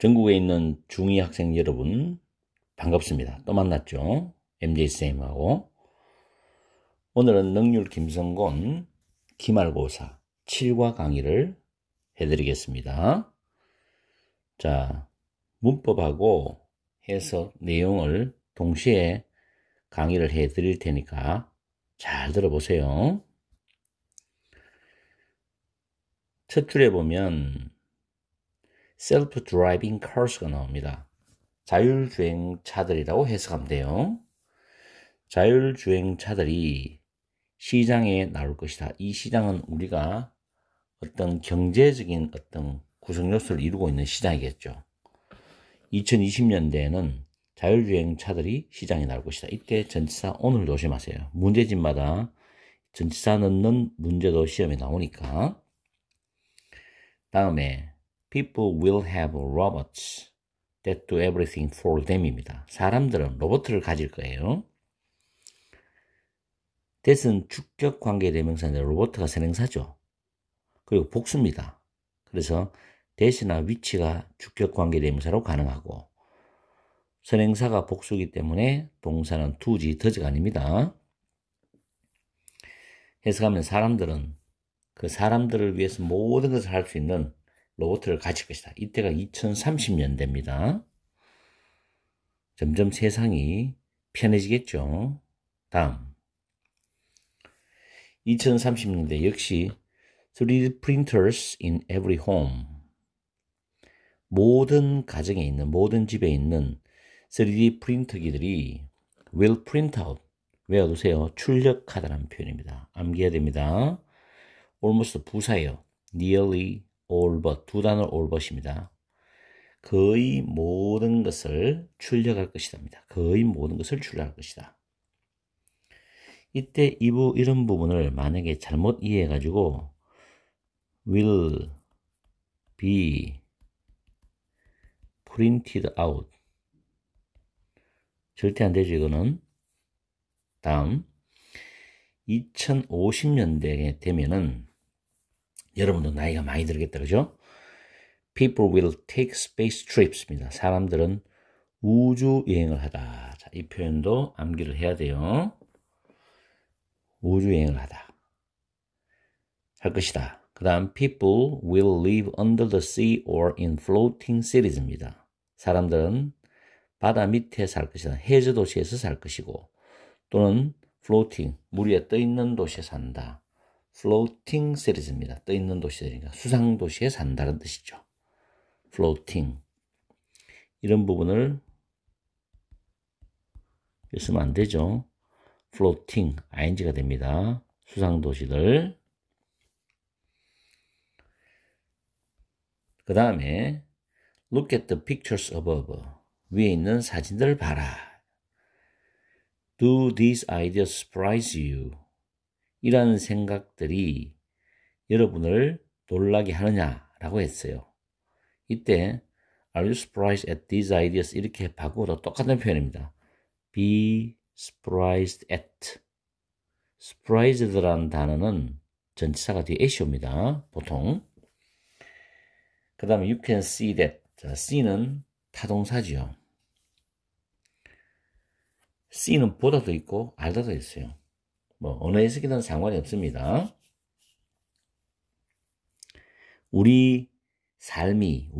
전국에 있는 중2 학생 여러분 반갑습니다. 또 만났죠. MJ쌤하고 오늘은 능률 김성곤 기말고사 7과 강의를 해드리겠습니다. 자, 문법하고 해석 내용을 동시에 강의를 해드릴 테니까 잘 들어보세요. 첫 줄에 보면 self-driving cars가 나옵니다. 자율주행차들이라고 해석하면 돼요. 자율주행차들이 시장에 나올 것이다. 이 시장은 우리가 어떤 경제적인 어떤 구성요소를 이루고 있는 시장이겠죠. 2020년대에는 자율주행차들이 시장에 나올 것이다. 이때 전치사 오늘 조심하세요. 문제집마다 전치사 넣는 문제도 시험에 나오니까. 다음에 People will have robots that do everything for them입니다. 사람들은 로봇을 가질 거예요. that은 주격 관계 대명사인데 로봇가 선행사죠. 그리고 복수입니다. 그래서 that이나 which가 주격 관계 대명사로 가능하고 선행사가 복수이기 때문에 동사는 do지, does가 아닙니다. 해석하면 사람들은 그 사람들을 위해서 모든 것을 할 수 있는 로봇을 가질 것이다. 이때가 2030년대입니다. 점점 세상이 편해지겠죠. 다음 2030년대 역시 3D printers in every home. 모든 가정에 있는, 모든 집에 있는 3D 프린터기들이 will print out. 외워두세요. 출력하다라는 표현입니다. 암기해야 됩니다. almost 부사예요. nearly, all but. 두 단어 all but입니다. 거의 모든 것을 출력할 것이다. 거의 모든 것을 출력할 것이다. 이때 이런 부분을 만약에 잘못 이해해가지고 will be printed out. 절대 안 되죠, 이거는. 다음 2050년대에 되면은 여러분도 나이가 많이 들겠다, 그죠? People will take space trips입니다. 사람들은 우주 여행을 하다. 자, 이 표현도 암기를 해야 돼요. 우주 여행을 하다. 할 것이다. 그 다음 people will live under the sea or in floating cities입니다. 사람들은 바다 밑에 살 것이다. 해저 도시에서 살 것이고 또는 floating, 물 위에 떠있는 도시에 산다. floating cities입니다. 떠있는 도시들이니까 수상 도시에 산다는 뜻이죠. floating. 이런 부분을 쓰면 안 되죠. floating, ing가 됩니다. 수상 도시들. 그 다음에 look at the pictures above. 위에 있는 사진들을 봐라. Do these ideas surprise you? 이라는 생각들이 여러분을 놀라게 하느냐라고 했어요. 이때 Are you surprised at these ideas? 이렇게 바꾸어도 똑같은 표현입니다. Be surprised at. surprised라는 단어는 전치사가 뒤에 at이 옵니다. 보통. 그 다음에 you can see that. 자, see는 타동사지요. see는 보다도 있고 알다도 있어요. 뭐 어느 해석이든 상관이 없습니다. 우리들의 삶이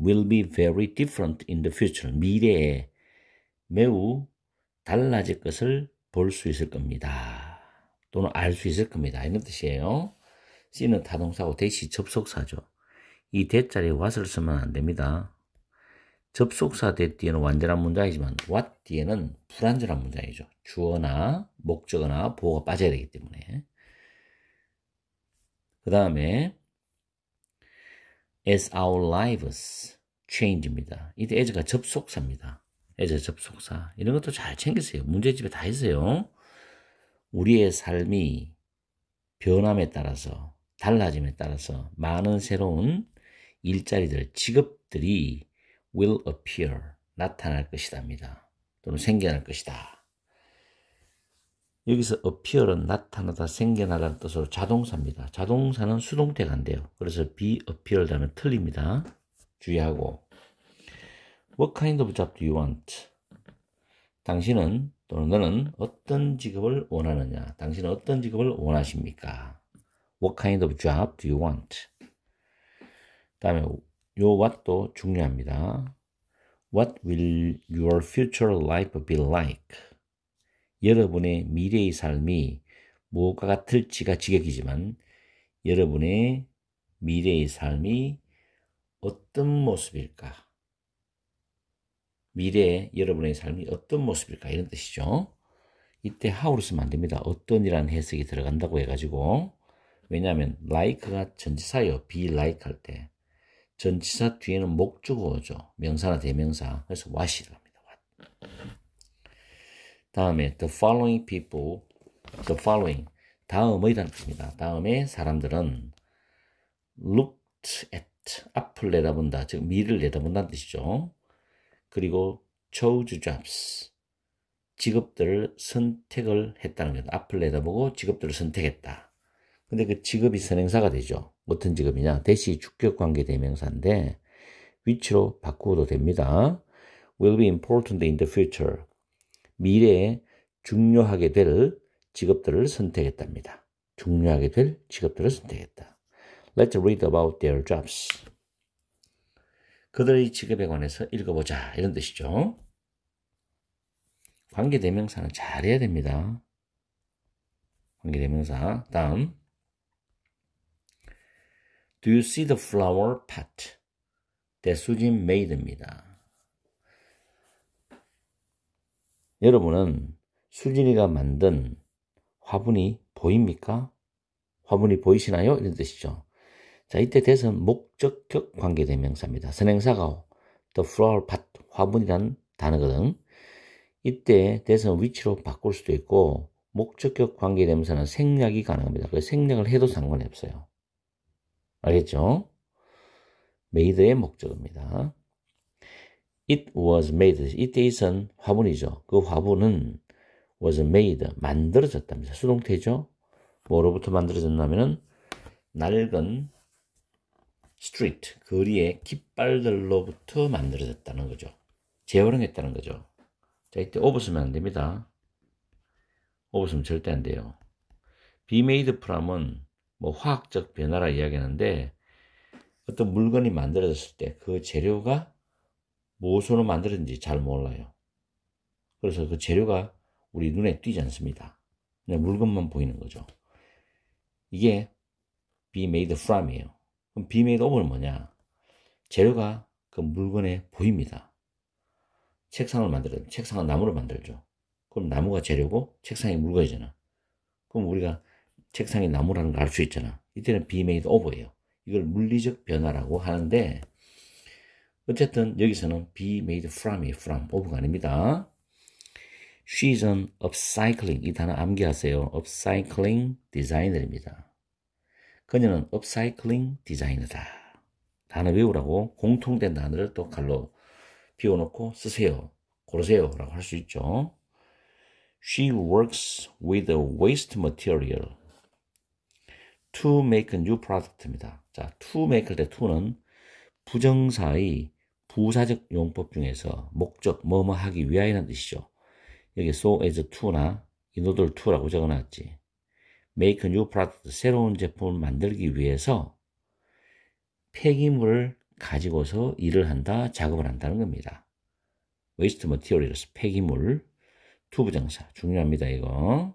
will be very different in the future. 미래에 매우 달라질 것을 볼 수 있을 겁니다. 또는 알 수 있을 겁니다. 이런 뜻이에요. C는 타동사고 that이 접속사죠. 이 that 자리에 what을 쓰면 안 됩니다. 접속사 that 뒤에는 완전한 문장이지만 what 뒤에는 불완전한 문장이죠. 주어나 목적어나 보어가 빠져야 되기 때문에. 그 다음에 as our lives change입니다. 이때 as가 접속사입니다. as 접속사. 이런 것도 잘 챙기세요. 문제집에 다 있어요. 우리의 삶이 변함에 따라서 달라짐에 따라서 많은 새로운 일자리들, 직업들이 will appear, 나타날 것이답니다. 또는 생겨날 것이다. 여기서 appear은 나타나다, 생겨나다는 뜻으로 자동사입니다. 자동사는 수동태가 안 돼요. 그래서 be appeared 하면 틀립니다. 주의하고. What kind of job do you want? 당신은 또는 너는 어떤 직업을 원하느냐? 당신은 어떤 직업을 원하십니까? What kind of job do you want? 다음에 요 what도 중요합니다. What will your future life be like? 여러분의 미래의 삶이 무엇과 같을지가 직역이지만 여러분의 미래의 삶이 어떤 모습일까? 미래의 여러분의 삶이 어떤 모습일까? 이런 뜻이죠. 이때 how를 쓰면 안 됩니다. 어떤이라는 해석이 들어간다고 해가지고 왜냐하면 like가 전치사예요. be like 할 때 전치사 뒤에는 목적어 오죠. 명사나 대명사. 그래서 what이라고 합니다. what. 다음에 the following people, the following 다음의라는 뜻입니다. 다음에 사람들은 looked at 앞을 내다본다, 즉 미래를 내다본다는 뜻이죠. 그리고 chose jobs 직업들을 선택을 했다는 것. 앞을 내다보고 직업들을 선택했다. 근데 그 직업이 선행사가 되죠. 어떤 직업이냐? 대시 주격관계 대명사인데 which로 바꾸어도 됩니다. will be important in the future. 미래에 중요하게 될 직업들을 선택했답니다. 중요하게 될 직업들을 선택했다. Let's read about their jobs. 그들의 직업에 관해서 읽어보자. 이런 뜻이죠. 관계대명사는 잘해야 됩니다. 관계대명사. 다음 Do you see the flower pot that Susan made입니다. 여러분은 수진이가 만든 화분이 보입니까? 화분이 보이시나요? 이런 뜻이죠. 자, 이때 대선 목적격 관계대명사입니다. 선행사가 the flower pot, 화분이란 단어거든. 이때 대선 위치로 바꿀 수도 있고 목적격 관계대명사는 생략이 가능합니다. 그래서 생략을 해도 상관이 없어요. 알겠죠? made의 목적어입니다. It was made. 이때 있은 화분이죠. 그 화분은 was made. 만들어졌답니다. 수동태죠. 뭐로부터 만들어졌냐면은 낡은 street, 거리의 깃발들로부터 만들어졌다는 거죠. 재활용했다는 거죠. 자, 이때 over 쓰면 안 됩니다. over 쓰면 절대 안 돼요. be made from은 뭐 화학적 변화라 이야기하는데 어떤 물건이 만들어졌을 때 그 재료가 무엇으로 만들어진지 잘 몰라요. 그래서 그 재료가 우리 눈에 띄지 않습니다. 그냥 물건만 보이는 거죠. 이게 be made from이에요. 그럼 be made of는 뭐냐? 재료가 그 물건에 보입니다. 책상을 만들어요. 책상은 나무로 만들죠. 그럼 나무가 재료고 책상이 물건이잖아. 그럼 우리가 책상이 나무라는 걸 알 수 있잖아. 이때는 be made of예요. 이걸 물리적 변화라고 하는데 어쨌든 여기서는 be made from이 from, of가 아닙니다. She's an upcycling, 이 단어 암기하세요. upcycling designer입니다. 그녀는 upcycling 디자이너다. 단어 외우라고 공통된 단어를 또 칼로 비워놓고 쓰세요. 고르세요 라고 할 수 있죠. She works with a waste material to make a new product입니다. 자, to make 때 to는 부정사의 부사적 용법 중에서 목적, 뭐뭐 하기 위하여라는 뜻이죠. 여기 so as to나 in order to라고 적어놨지. make a new product, 새로운 제품을 만들기 위해서 폐기물을 가지고서 일을 한다, 작업을 한다는 겁니다. waste materials, 폐기물, to 부정사, 중요합니다 이거.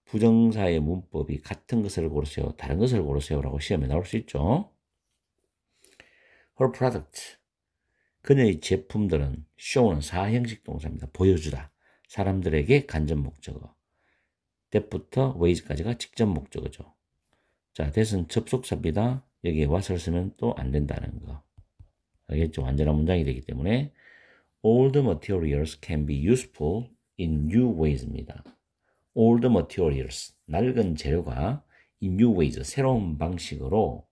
부정사의 문법이 같은 것을 고르세요, 다른 것을 고르세요 라고 시험에 나올 수 있죠. her product, 그녀의 제품들은 show는 사형식 동사입니다. 보여주다. 사람들에게 간접 목적어. that부터 way까지가 직접 목적어죠. 자, that은 접속사입니다. 여기에 what을 쓰면 또 안 된다는 거. 알겠죠? 완전한 문장이 되기 때문에 old materials can be useful in new ways입니다. old materials, 낡은 재료가 in new ways, 새로운 방식으로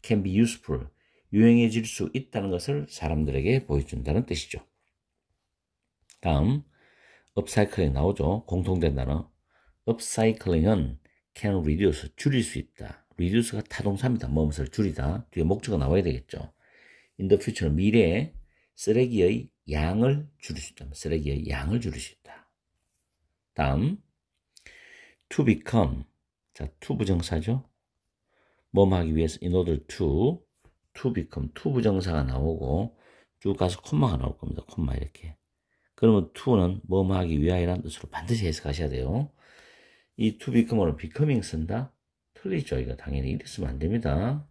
can be useful, 유용해질 수 있다는 것을 사람들에게 보여준다는 뜻이죠. 다음 upcycling 나오죠. 공통된 단어. upcycling은 can reduce, 줄일 수 있다. reduce가 타동사입니다. 무엇을 줄이다. 뒤에 목적어 나와야 되겠죠. in the future, 미래에 쓰레기의 양을 줄일 수 있다. 쓰레기의 양을 줄일 수 있다. 다음 to become. 자, to 부정사죠. 뭐 하기 위해서 in order to become. to 부정사가 나오고 쭉 가서 콤마가 나올 겁니다. 콤마 이렇게. 그러면 to는 뭐 하기 위하여라는 뜻으로 반드시 해석하셔야 돼요. 이 to become으로 becoming 쓴다? 틀리죠. 이거 당연히 이렇게 쓰면 안 됩니다.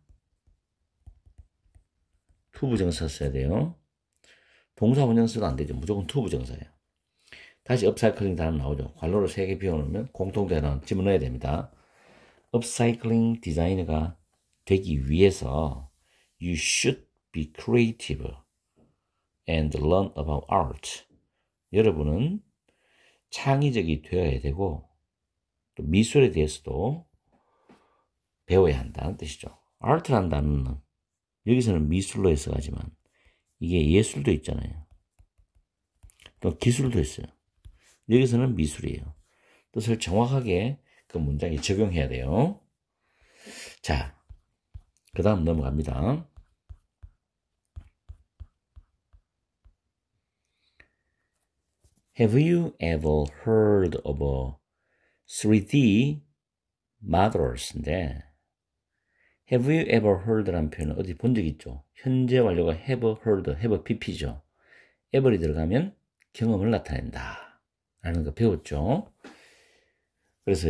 to 부정사 써야 돼요. 동사 원형 써도 안 되죠. 무조건 to 부정사예요. 다시 업사이클링 단어 나오죠. 괄호를 3개 비워놓으면 공통된 단어 집어넣어야 됩니다. 업사이클링 디자이너가 되기 위해서 you should be creative and learn about art. 여러분은 창의적이 되어야 되고 또 미술에 대해서도 배워야 한다는 뜻이죠. art라는 단어는 여기서는 미술로 해석하지만 이게 예술도 있잖아요. 또 기술도 있어요. 여기서는 미술이에요. 뜻을 정확하게 그 문장에 적용해야 돼요. 자, 그 다음 넘어갑니다. Have you ever heard of a 3D modellers인데 Have you ever heard라는 표현은 어디 본 적 있죠? 현재 완료가 have heard, have pp죠. ever이 들어가면 경험을 나타낸다 라는 거 배웠죠. 그래서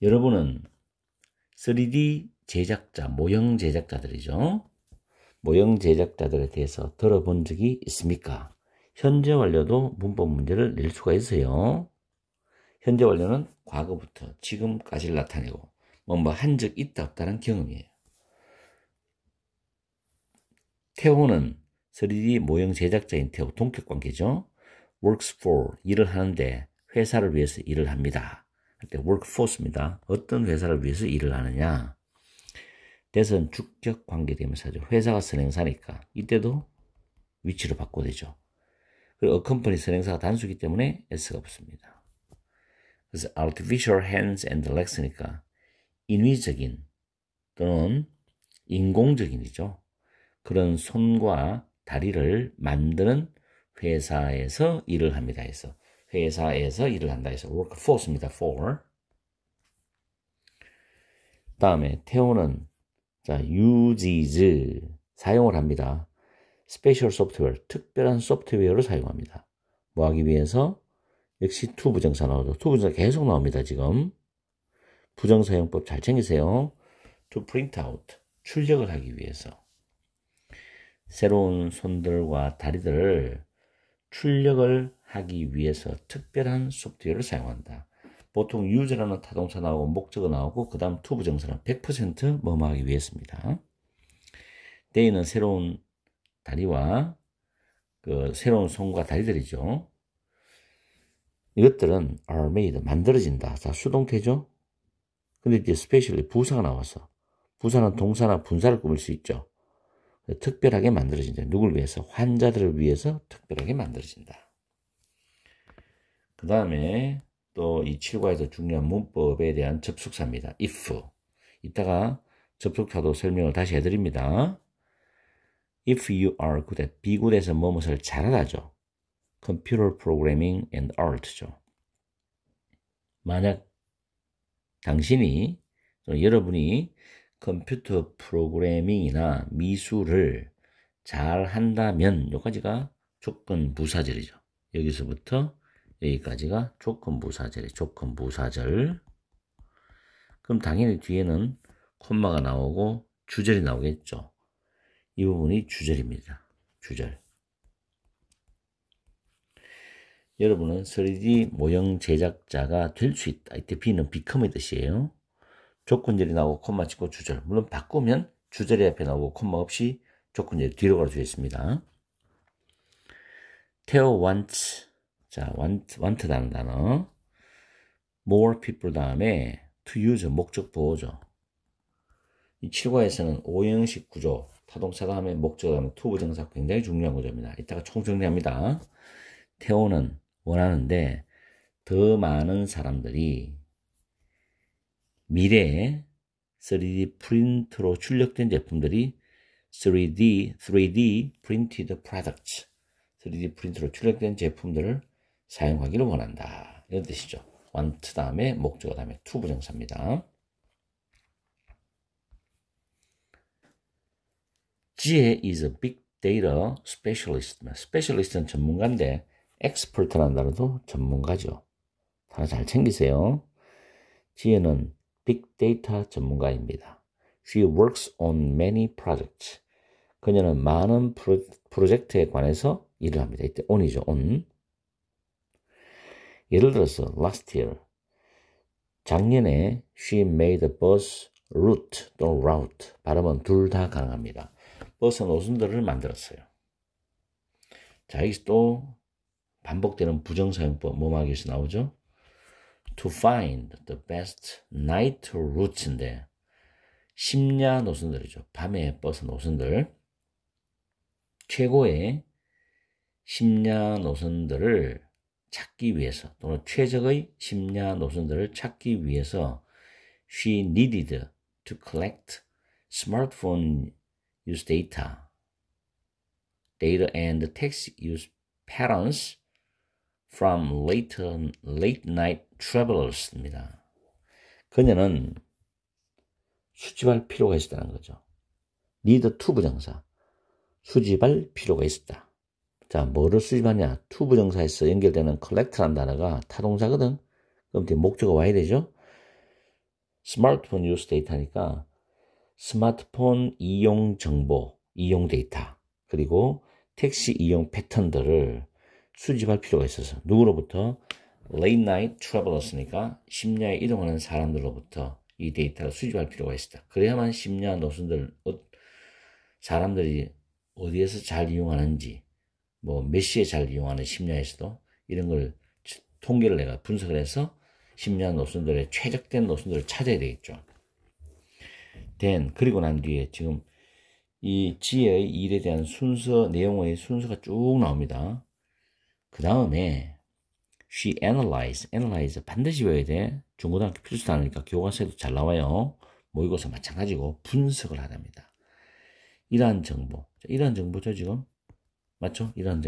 여러분은 3D 제작자, 모형 제작자들이죠. 모형 제작자들에 대해서 들어본 적이 있습니까? 현재 완료도 문법 문제를 낼 수가 있어요. 현재 완료는 과거부터 지금까지를 나타내고 뭐 한 적 있다 없다는 경험이에요. 태호는 3D 모형 제작자인 태호, 동격 관계죠. works for, 일을 하는데 회사를 위해서 일을 합니다. 할때 work for입니다. 어떤 회사를 위해서 일을 하느냐. 대선 주격 관계대명사죠. 회사가 선행사니까 이때도 위치로 바꿔야 되죠. 그리고 a company 선행사가 단수이기 때문에 s가 붙습니다. 그래서 artificial hands and legs니까 인위적인 또는 인공적인이죠. 그런 손과 다리를 만드는 회사에서 일을 합니다. 해서 회사에서 일을 한다 해서 work for입니다. for. 다음에 태호는 자 uses 사용을 합니다. 스페셜 소프트웨어 특별한 소프트웨어를 사용합니다. 뭐 하기 위해서? 역시 to 부정사 나오죠. to 부정사 계속 나옵니다. 지금 부정사용법 잘 챙기세요. to print out 출력을 하기 위해서 새로운 손들과 다리들을 출력을 하기 위해서 특별한 소프트웨어를 사용한다. 보통 use라는 타동사 나오고 목적어 나오고 그 다음 to 부정사는 100% 뭐뭐 하기 위해서입니다. they는 새로운 다리와 그 새로운 손과 다리들이죠. 이것들은 are made 만들어진다. 자 수동태죠. 근데 이제 스페셜리 부사가 나와서 부사는 동사나 분사를 꾸밀 수 있죠. 특별하게 만들어진다. 누굴 위해서? 환자들을 위해서 특별하게 만들어진다. 그 다음에 또 이 7과에서 중요한 문법에 대한 접속사입니다. if. 이따가 접속사도 설명을 다시 해드립니다. If you are good at, be good에서 뭐뭇을 잘하다죠. Computer programming and art죠. 만약 당신이, 여러분이 컴퓨터 프로그래밍이나 미술을 잘 한다면, 여기까지가 조건 부사절이죠. 여기서부터 여기까지가 조건 부사절이에요. 조건 부사절. 그럼 당연히 뒤에는 콤마가 나오고 주절이 나오겠죠. 이 부분이 주절입니다. 주절. 여러분은 3D 모형 제작자가 될 수 있다. 이때 B는 become의 뜻이에요. 조건절이 나오고 콤마 찍고 주절. 물론 바꾸면 주절이 앞에 나오고 콤마 없이 조건절이 뒤로 가주어 있습니다. Theo wants. 자, want라는 단어. more people 다음에 to use 목적 보호죠. 이 7과에서는 오형식 구조, 타동사 다음에 목적 다음에 to 부정사 굉장히 중요한 구조입니다. 이따가 총정리합니다. 태호는 원하는데 더 많은 사람들이 미래에 3D 프린터로 출력된 제품들이 3D printed products. 3D 프린터로 출력된 제품들을 사용하기를 원한다. 이런 뜻이죠. want 다음에 목적어 다음에 to 부정사입니다. 지혜 is a big data specialist. specialist는 전문가인데 expert라는 단어도 전문가죠. 단어 잘 챙기세요. 지혜는 빅 데이터 전문가입니다. She works on many projects. 그녀는 많은 프로젝트에 관해서 일을 합니다. 이때 on이죠. on. 예를 들어서 last year 작년에 she made a bus route 또는 route. 발음은 둘 다 가능합니다. 버스 노선들을 만들었어요. 자, 여기서 또 반복되는 부정사용법 뭐뭐하기에서 나오죠? To find the best night routes인데 심야 노선들이죠. 밤의 버스 노선들. 최고의 심야 노선들을 찾기 위해서 또는 최적의 심야 노선들을 찾기 위해서 she needed to collect smartphone use data and taxi use patterns from late night travelers입니다. 그녀는 수집할 필요가 있었다는 거죠. need to 부정사. 수집할 필요가 있었다. 자, 뭐를 수집하냐? to 부정사에서 연결되는 collect라는 단어가 타동사거든. 그럼 이제 목적어 와야 되죠? 스마트폰 use data니까 스마트폰 이용 정보, 이용 데이터, 그리고 택시 이용 패턴들을 수집할 필요가 있어서 누구로부터? late night travellers니까 심야에 이동하는 사람들로부터 이 데이터를 수집할 필요가 있었다. 그래야만 심야 노선들, 사람들이 어디에서 잘 이용하는지, 뭐 몇 시에 잘 이용하는 심야에서도 이런 걸 통계를 내가 분석을 해서 심야 노선들의 최적된 노선들을 찾아야 되겠죠. 그리고 난 뒤에 지금 이 지혜의 일에 대한 순서, 내용의 순서가 쭉 나옵니다. 그 다음에 she analyze 반드시 외워야 돼. 중고등학교 필수 단어니까 교과서에도 잘 나와요. 모의고사 마찬가지고 분석을 하답니다. 이러한 정보, 이러한 정보죠 지금? 맞죠? 이러한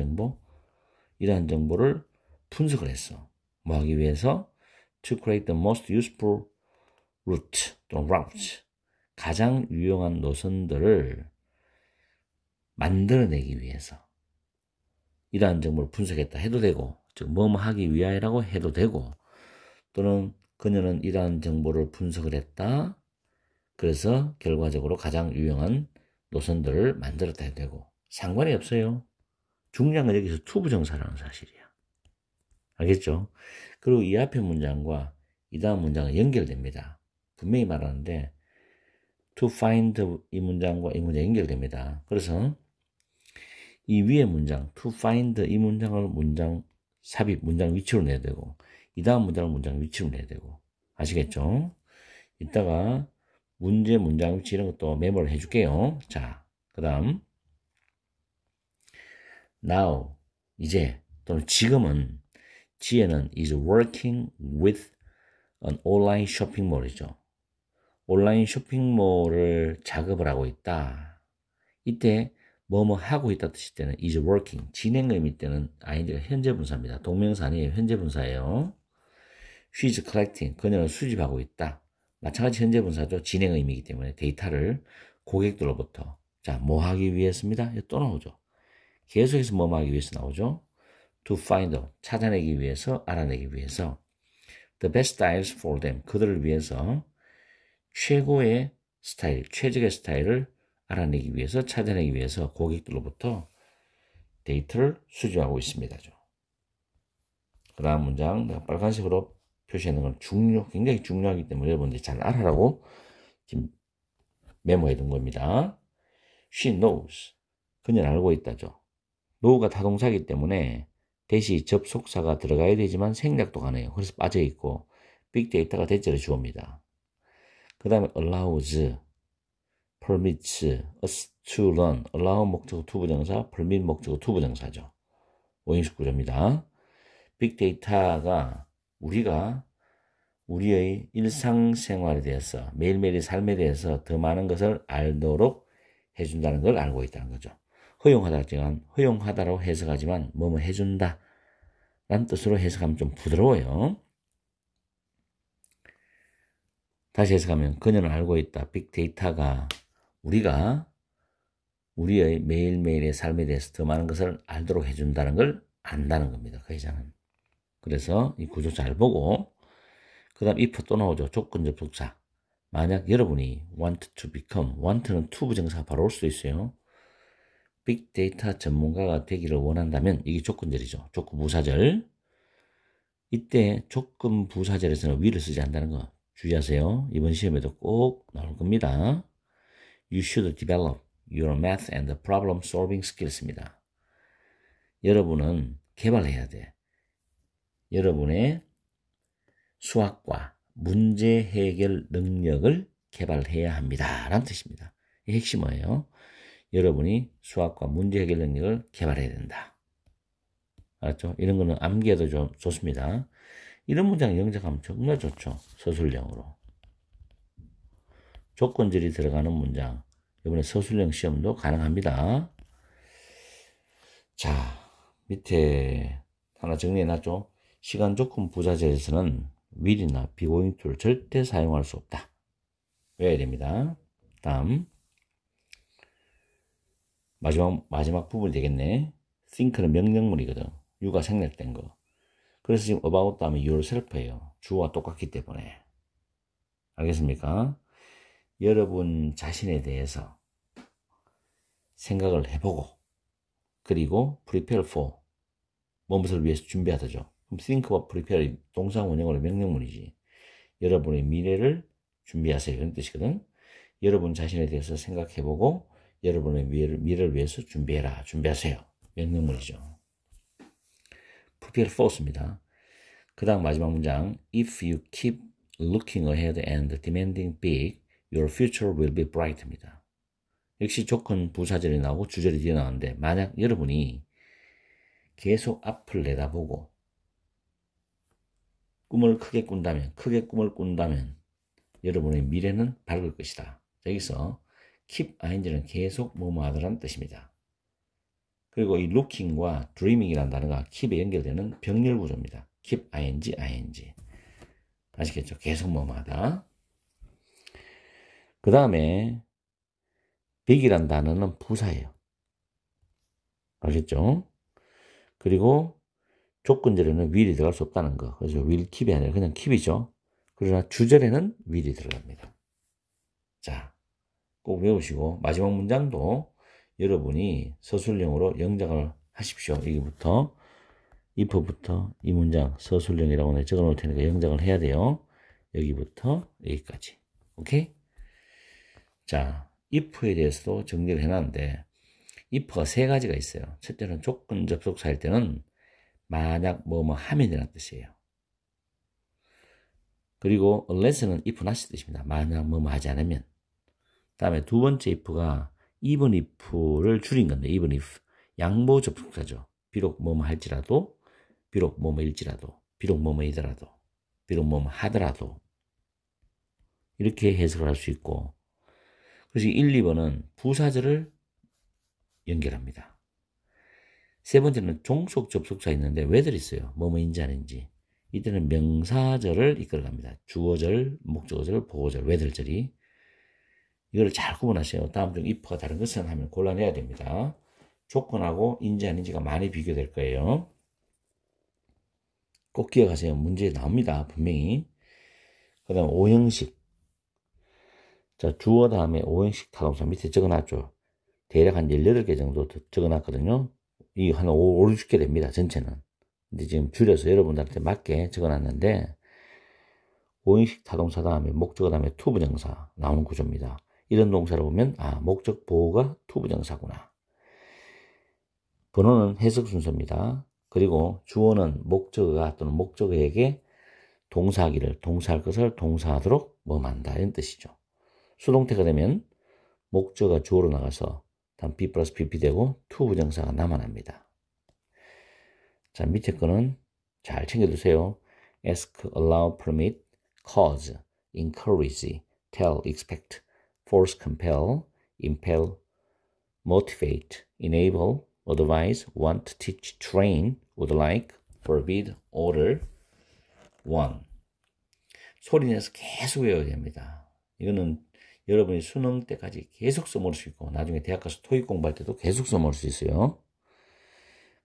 정보를 분석을 했어. 뭐 하기 위해서? To create the most useful route 또는 routes. 가장 유용한 노선들을 만들어내기 위해서 이러한 정보를 분석했다 해도 되고, 즉 뭐뭐 하기 위하여라고 해도 되고, 또는 그녀는 이러한 정보를 분석을 했다. 그래서 결과적으로 가장 유용한 노선들을 만들었다 해도 되고, 상관이 없어요. 중요한 건 여기서 to 부정사라는 사실이야. 알겠죠? 그리고 이 앞의 문장과 이 다음 문장은 연결됩니다. 분명히 말하는데 to find 이 문장과 이 문장 연결됩니다. 그래서 이 위의 문장 to find 이 문장을 문장 삽입, 문장 위치로 내야 되고, 이 다음 문장을 문장 위치로 내야 되고, 아시겠죠? 이따가 문제, 문장 위치 이런 것도 메모를 해줄게요. 자, 그 다음 now, 이제 또는 지금은 지혜는 is working with an online shopping mall이죠. 온라인 쇼핑몰을 작업을 하고 있다. 이때 뭐뭐 하고 있다 뜻일 때는 is working, 진행 의미 때는 ing가 현재 분사입니다. 동명사 아니에요. 현재 분사예요. She's collecting, 그녀는 수집하고 있다. 마찬가지 현재 분사죠. 진행 의미이기 때문에 데이터를 고객들로부터. 자, 뭐 하기 위해서입니다. 또 나오죠. 계속해서 뭐 하기 위해서 나오죠. To find out, 찾아내기 위해서, 알아내기 위해서. The best styles for them, 그들을 위해서 최고의 스타일, 최적의 스타일을 알아내기 위해서, 찾아내기 위해서 고객들로부터 데이터를 수집하고 있습니다. 그 다음 문장, 내가 빨간색으로 표시하는 건 굉장히 중요하기 때문에 여러분들이 잘 알아라고 지금 메모해 둔 겁니다. She knows, 그녀는 알고 있다죠. know가 타동사이기 때문에 대시 접속사가 들어가야 되지만 생략도 가능해요. 그래서 빠져있고, 빅데이터가 대절의 주어입니다. 그 다음에 allows, permits us to learn. allow 목적어 to 부정사, permit 목적어 to 부정사죠. 5인식 구조입니다. 빅데이터가 우리가 우리의 일상생활에 대해서, 매일매일의 삶에 대해서 더 많은 것을 알도록 해준다는 걸 알고 있다는 거죠. 허용하다로 해석하지만 뭐뭐 해준다 라는 뜻으로 해석하면 좀 부드러워요. 다시 해석하면 그녀는 알고 있다. 빅데이터가 우리가 우리의 매일매일의 삶에 대해서 더 많은 것을 알도록 해준다는 걸 안다는 겁니다. 그 회장은. 그래서 이 구조 잘 보고 그 다음 if 또 나오죠. 조건적 접속사. 만약 여러분이 want to become, want는 to 부정사가 바로 올 수도 있어요. 빅데이터 전문가가 되기를 원한다면 이게 조건절이죠. 조건 부사절. 이때 조건 부사절에서는 will을 쓰지 않는다는 거 주의하세요. 이번 시험에도 꼭 나올 겁니다. You should develop your math and problem solving skills입니다. 여러분은 개발해야 돼. 여러분의 수학과 문제 해결 능력을 개발해야 합니다. 라는 뜻입니다. 이 핵심 뭐예요? 여러분이 수학과 문제 해결 능력을 개발해야 된다. 알았죠? 이런 거는 암기해도 좀 좋습니다. 이런 문장 영작하면 정말 좋죠. 서술형으로. 조건절이 들어가는 문장. 이번에 서술형 시험도 가능합니다. 자, 밑에 하나 정리해놨죠. 시간 조건 부사절에서는 will이나 be going to를 절대 사용할 수 없다. 외워야 됩니다. 다음 마지막 부분이 되겠네. think는 명령문이거든. you가 생략된 거. 그래서 지금 about 다음에 yourself예요. 주어와 똑같기 때문에. 알겠습니까? 여러분 자신에 대해서 생각을 해보고 그리고 prepare for 무엇을 위해서 준비하다죠. 그럼 think와 prepare 동사 원형으로 명령문이지. 여러분의 미래를 준비하세요. 그런 뜻이거든. 여러분 자신에 대해서 생각해보고 여러분의 미래를 위해서 준비하세요. 명령문이죠. prepare for입니다. 그 다음 마지막 문장. If you keep looking ahead and demanding big, your future will be bright입니다. 역시 조건 부사절이 나오고 주절이 뒤에 나오는데 만약 여러분이 계속 앞을 내다보고 꿈을 크게 꾼다면 여러분의 미래는 밝을 것이다. 여기서 keep ing는 계속 뭐뭐 하더라는 뜻입니다. 그리고 이 looking과 dreaming이라는 단어가 keep에 연결되는 병렬 구조입니다. keep ing. 아시겠죠? 계속 뭐뭐 하다. 그 다음에 big이라는 단어는 부사예요. 알겠죠? 그리고 조건절에는 will이 들어갈 수 없다는 거. 그래서 will keep이 아니라 그냥 keep이죠. 그러나 주절에는 will이 들어갑니다. 자, 꼭 외우시고 마지막 문장도 여러분이 서술형으로 영작을 하십시오. 여기부터 if부터 이 문장 서술형이라고 적어 놓을 테니까 영작을 해야 돼요. 여기부터 여기까지. 오케이? 자, if에 대해서도 정리를 해놨는데 if가 세 가지가 있어요. 첫째는 조건 접속사일 때는 만약 뭐뭐 하면이라는 뜻이에요. 그리고 unless는 if not이 뜻입니다. 만약 뭐뭐 하지 않으면. 다음에 두 번째 if가 even if를 줄인 건데 even if 양보 접속사죠. 비록 뭐뭐 할지라도, 비록 뭐뭐일지라도, 비록 뭐뭐이더라도, 비록 뭐뭐 하더라도 이렇게 해석을 할 수 있고 그래서 1, 2번은 부사절을 연결합니다. 세 번째는 종속 접속사 있는데 왜들 있어요? 뭐뭐인지 아닌지. 이때는 명사절을 이끌어갑니다. 주어절, 목적어절, 보어절, 왜들절이. 이걸 잘 구분하세요. 다음 중 if가 다른 것은 하면 골라내야 됩니다. 조건하고 인지 아닌지가 많이 비교될 거예요. 꼭 기억하세요. 문제에 나옵니다. 분명히. 그 다음 5형식. 자, 주어 다음에 5형식 타동사 밑에 적어놨죠. 대략 한 18개 정도 적어놨거든요. 이 한 5, 60개 됩니다. 전체는. 근데 지금 줄여서 여러분들한테 맞게 적어놨는데 5형식 타동사 다음에 목적어 다음에 투부정사 나오는 구조입니다. 이런 동사를 보면 목적 보호가 투부정사구나. 번호는 해석 순서입니다. 그리고 주어는 목적어가 또는 목적어에게 동사하기를 동사할 것을 동사하도록 뭐만다 이런 뜻이죠. 수동태가 되면 목적어가 주어로 나가서 다음 be 플러스 pp 되고 투부정사가 남아납니다. 자, 밑에 거는 잘 챙겨두세요. ask, allow, permit, cause, encourage, tell, expect, force, compel, impel, motivate, enable, advise, want, teach, train, would like, forbid, order, want. 소리 내서 계속 외워야 됩니다. 이거는 여러분이 수능 때까지 계속 써먹을 수 있고 나중에 대학 가서 토익 공부할 때도 계속 써먹을 수 있어요.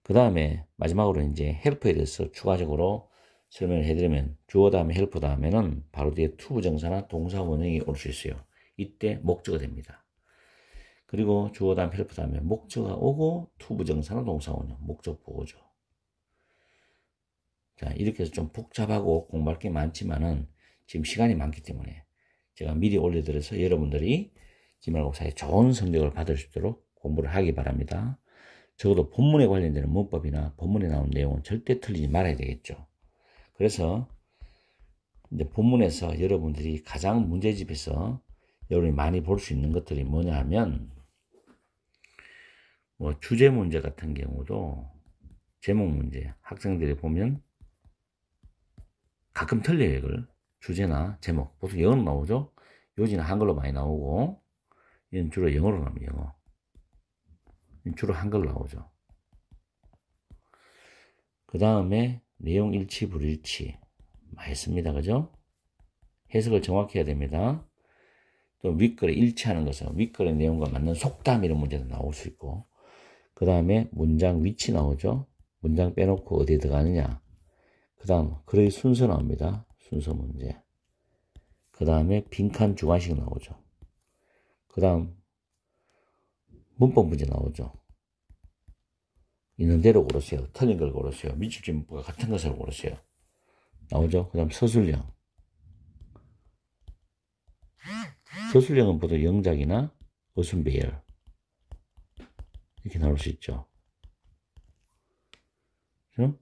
그 다음에 마지막으로 이제 헬프에 대해서 추가적으로 설명을 해드리면 주어 다음에 헬프 다음에는 바로 뒤에 to 부정사나 동사 원형이 올 수 있어요. 이때 목적어 됩니다. 그리고 주어 다음 헬프 다음에 목적어가 오고 to 부정사나 동사 원형, 목적 보고죠. 자, 이렇게 해서 좀 복잡하고 공부할 게 많지만은 지금 시간이 많기 때문에 제가 미리 올려드려서 여러분들이 기말고사에 좋은 성적을 받을 수 있도록 공부를 하기 바랍니다. 적어도 본문에 관련되는 문법이나 본문에 나온 내용은 절대 틀리지 말아야 되겠죠. 그래서 이제 본문에서 여러분들이 가장 문제집에서 여러분이 많이 볼 수 있는 것들이 뭐냐 하면 뭐 주제 문제 같은 경우도 제목 문제 학생들이 보면 가끔 틀려요. 이걸 주제나 제목 보통 영어로 나오죠. 요지는 한글로 많이 나오고 이건 주로 영어로 나옵니다. 영어 주로 한글로 나오죠. 그 다음에 내용 일치 불일치 많이 씁니다. 그죠? 해석을 정확히 해야 됩니다. 또 윗글에 일치하는 것은 윗글의 내용과 맞는 속담 이런 문제도 나올 수 있고 그 다음에 문장 위치 나오죠. 문장 빼놓고 어디에 들어가느냐. 그 다음 글의 순서 나옵니다. 순서 문제. 그 다음에 빈칸 주관식 나오죠. 그 다음 문법 문제 나오죠. 있는 대로 고르세요. 틀린 걸 고르세요. 미출지 문법과 같은 것을 고르세요. 나오죠. 그 다음 서술형. 서술형은 보통 영작이나 어순배열 이렇게 나올 수 있죠. 그렇죠?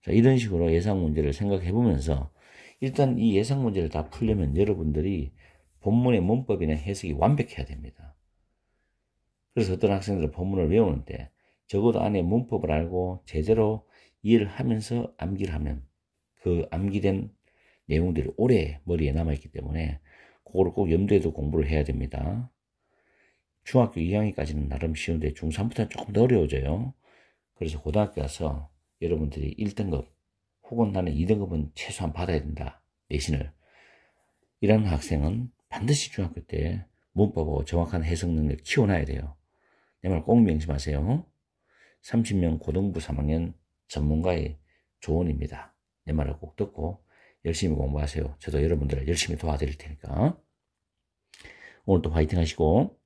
자, 이런 식으로 예상 문제를 생각해 보면서 일단 이 예상 문제를 다 풀려면 여러분들이 본문의 문법이나 해석이 완벽해야 됩니다. 그래서 어떤 학생들은 본문을 외우는데 적어도 안에 문법을 알고 제대로 이해를 하면서 암기를 하면 그 암기된 내용들이 오래 머리에 남아있기 때문에 그거를 꼭 염두에 두고 공부를 해야 됩니다. 중학교 2학년까지는 나름 쉬운데 중3부터는 조금 더 어려워져요. 그래서 고등학교 가서 여러분들이 1등급 혹은 나는 2등급은 최소한 받아야 된다. 내신을. 이런 학생은 반드시 중학교 때 문법하고 정확한 해석 능력 키워놔야 돼요. 내 말 꼭 명심하세요. 30명 고등부 3학년 전문가의 조언입니다. 내 말을 꼭 듣고 열심히 공부하세요. 저도 여러분들을 열심히 도와드릴 테니까. 오늘도 화이팅 하시고